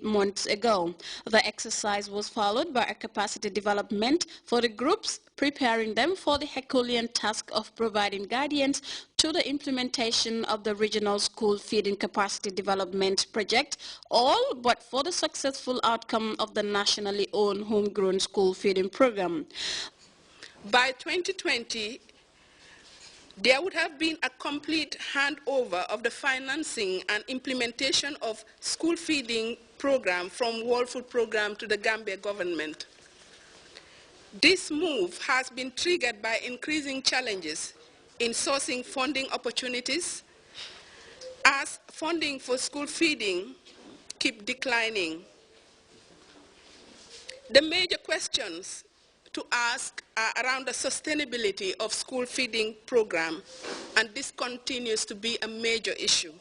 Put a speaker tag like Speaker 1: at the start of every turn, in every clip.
Speaker 1: months ago. The exercise was followed by a capacity development for the groups, preparing them for the Herculean task of providing guidance to the implementation of the regional school feeding capacity development project, all but for the successful outcome of the nationally owned homegrown school feeding program.
Speaker 2: By 2020, there would have been a complete handover of the financing and implementation of school feeding program from World Food Program to the Gambia government. This move has been triggered by increasing challenges in sourcing funding opportunities as funding for school feeding keep declining. The major questions to ask are around the sustainability of school feeding program, and this continues to be a major issue.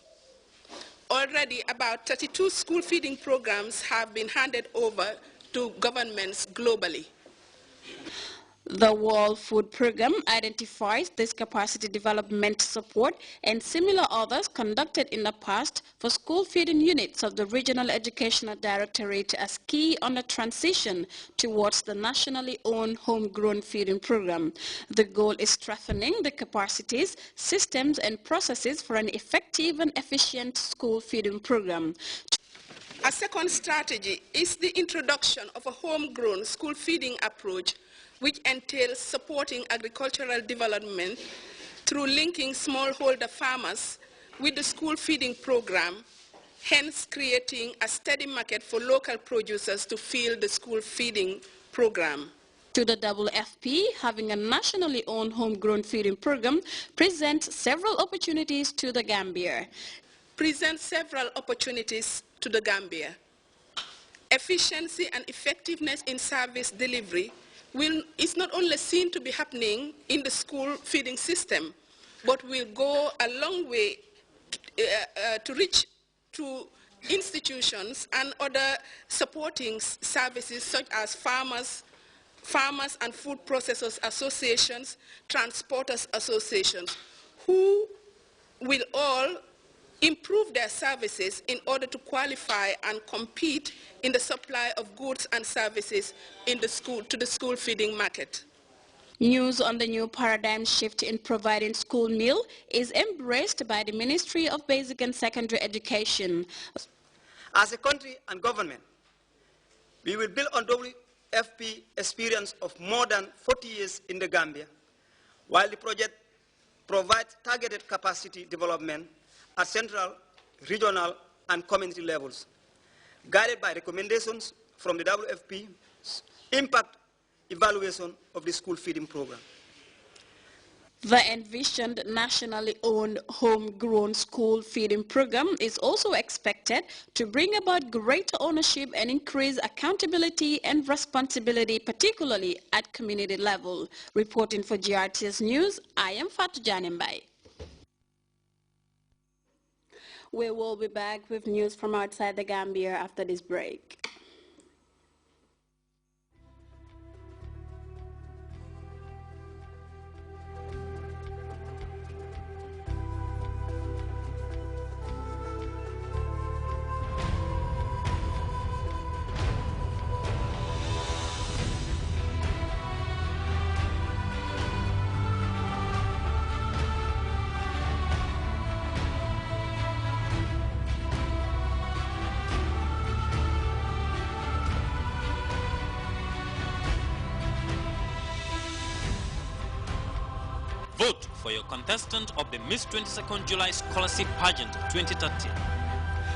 Speaker 2: Already about 32 school feeding programs have been handed over to governments globally.
Speaker 1: The World Food Program identifies this capacity development support and similar others conducted in the past for school feeding units of the Regional Educational Directorate as key on the transition towards the nationally owned homegrown feeding program. The goal is strengthening the capacities, systems and processes for an effective and efficient school feeding program.
Speaker 2: A second strategy is the introduction of a homegrown school feeding approach, which entails supporting agricultural development through linking smallholder farmers with the school feeding program, hence creating a steady market for local producers to fill the school feeding program.
Speaker 1: To the WFP, having a nationally owned homegrown feeding program presents several opportunities to the Gambia.
Speaker 2: Efficiency and effectiveness in service delivery is not only seen to be happening in the school feeding system, but will go a long way to reach to institutions and other supporting services such as farmers and food processors associations, transporters associations, who will all improve their services in order to qualify and compete in the supply of goods and services in the school feeding market.
Speaker 1: News on the new paradigm shift in providing school meal is embraced by the Ministry of Basic and Secondary Education.
Speaker 3: As a country and government, we will build on WFP experience of more than 40 years in the Gambia, while the project provides targeted capacity development at central, regional, and community levels, guided by recommendations from the WFP's impact evaluation of the school feeding program.
Speaker 1: The envisioned nationally owned homegrown school feeding program is also expected to bring about greater ownership and increase accountability and responsibility, particularly at community level. Reporting for GRTS News, I am Fatou Janimbai. We will be back with news from outside the Gambia after this break.
Speaker 4: Vote for your contestant of the Miss 22nd July Scholarship Pageant 2013.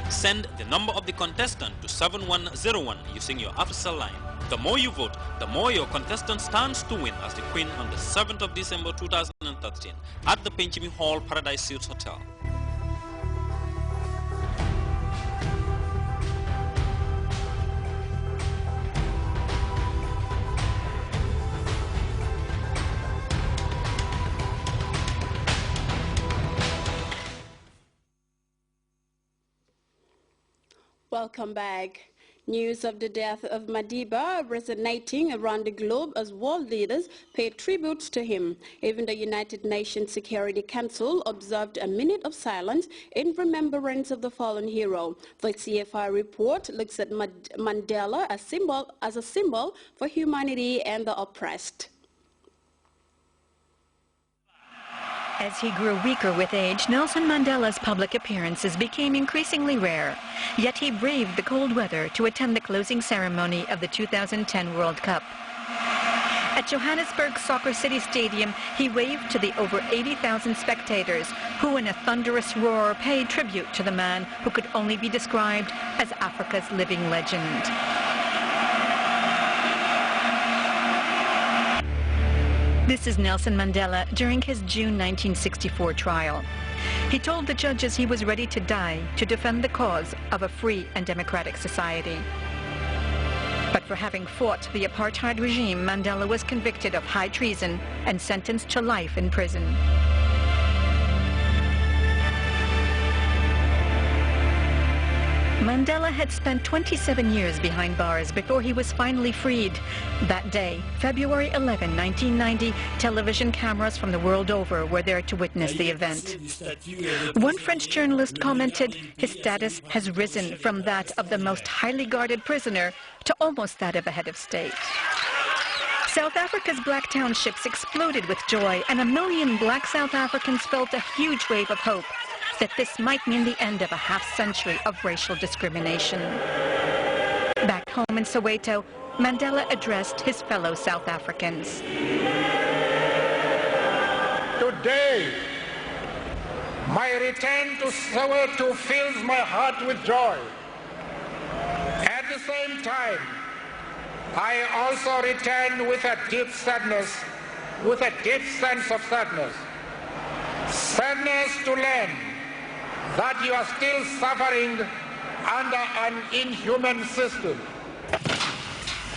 Speaker 4: Send the number of the contestant to 7101 using your AFSA line. The more you vote, the more your contestant stands to win as the Queen on the 7th of December 2013 at the Penchimi Hall Paradise Suites Hotel.
Speaker 1: Welcome back. News of the death of Madiba resonating around the globe as world leaders paid tributes to him. Even the United Nations Security Council observed a minute of silence in remembrance of the fallen hero. The CFI report looks at Mandela as a symbol for humanity and the oppressed.
Speaker 5: As he grew weaker with age, Nelson Mandela's public appearances became increasingly rare. Yet he braved the cold weather to attend the closing ceremony of the 2010 World Cup. At Johannesburg's Soccer City Stadium, he waved to the over 80,000 spectators who, in a thunderous roar, paid tribute to the man who could only be described as Africa's living legend. This is Nelson Mandela during his June 1964 trial. He told the judges he was ready to die to defend the cause of a free and democratic society. But for having fought the apartheid regime, Mandela was convicted of high treason and sentenced to life in prison. Mandela had spent 27 years behind bars before he was finally freed. That day, February 11, 1990, television cameras from the world over were there to witness the event. One French journalist commented, his status has risen from that of the most highly guarded prisoner to almost that of a head of state. South Africa's black townships exploded with joy, and 1 million black South Africans felt a huge wave of hope that this might mean the end of a half-century of racial discrimination. Back home in Soweto, Mandela addressed his fellow South Africans.
Speaker 6: Today, my return to Soweto fills my heart with joy. At the same time, I also return with a deep sadness, with a deep sense of sadness. Sadness to learn that you are still suffering under an inhuman system.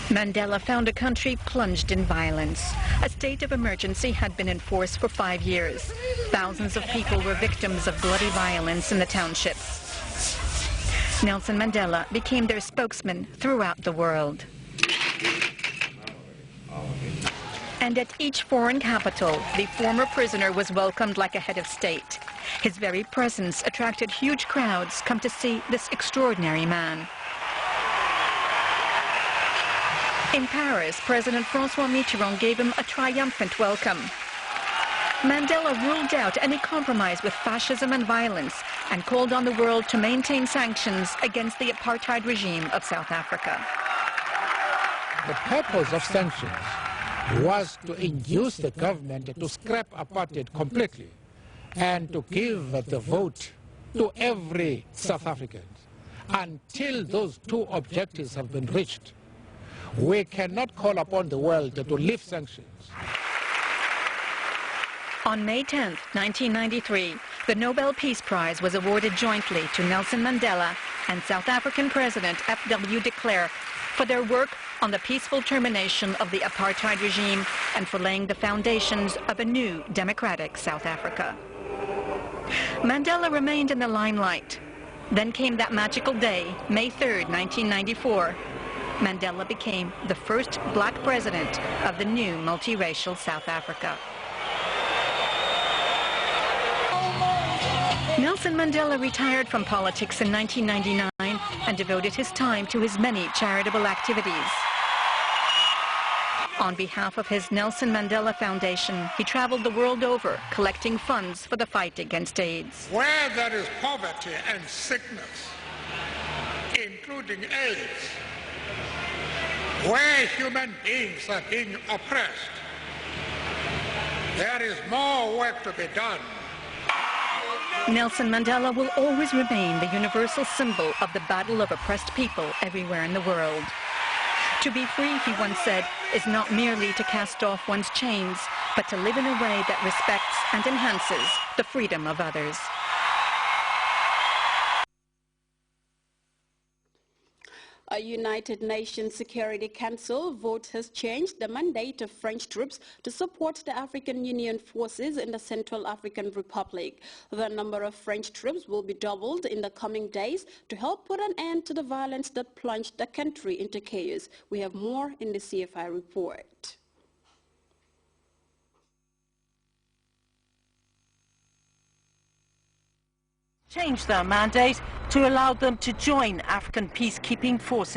Speaker 5: Mandela found a country plunged in violence. A state of emergency had been in force for 5 years. Thousands of people were victims of bloody violence in the township. Nelson Mandela became their spokesman throughout the world. And at each foreign capital, the former prisoner was welcomed like a head of state. His very presence attracted huge crowds come to see this extraordinary man. In Paris, President François Mitterrand gave him a triumphant welcome. Mandela ruled out any compromise with fascism and violence and called on the world to maintain sanctions against the apartheid regime of South Africa.
Speaker 6: The purpose of sanctions was to induce the government to scrap apartheid completely and to give the vote to every South African. Until those two objectives have been reached, we cannot call upon the world to lift sanctions.
Speaker 5: On May 10, 1993, the Nobel Peace Prize was awarded jointly to Nelson Mandela and South African President F.W. de Klerk for their work on the peaceful termination of the apartheid regime and for laying the foundations of a new democratic South Africa. Mandela remained in the limelight. Then came that magical day, May 3, 1994. Mandela became the first black president of the new multiracial South Africa. Nelson Mandela retired from politics in 1999 and devoted his time to his many charitable activities. On behalf of his Nelson Mandela Foundation, he traveled the world over, collecting funds for the fight against AIDS.
Speaker 6: Where there is poverty and sickness, including AIDS, where human beings are being oppressed, there is more work to be done.
Speaker 5: Nelson Mandela will always remain the universal symbol of the battle of oppressed people everywhere in the world. To be free, he once said, is not merely to cast off one's chains, but to live in a way that respects and enhances the freedom of others.
Speaker 1: A United Nations Security Council vote has changed the mandate of French troops to support the African Union forces in the Central African Republic. The number of French troops will be doubled in the coming days to help put an end to the violence that plunged the country into chaos. We have more in the CFI report.
Speaker 7: Change their mandate to allow them to join African peacekeeping forces.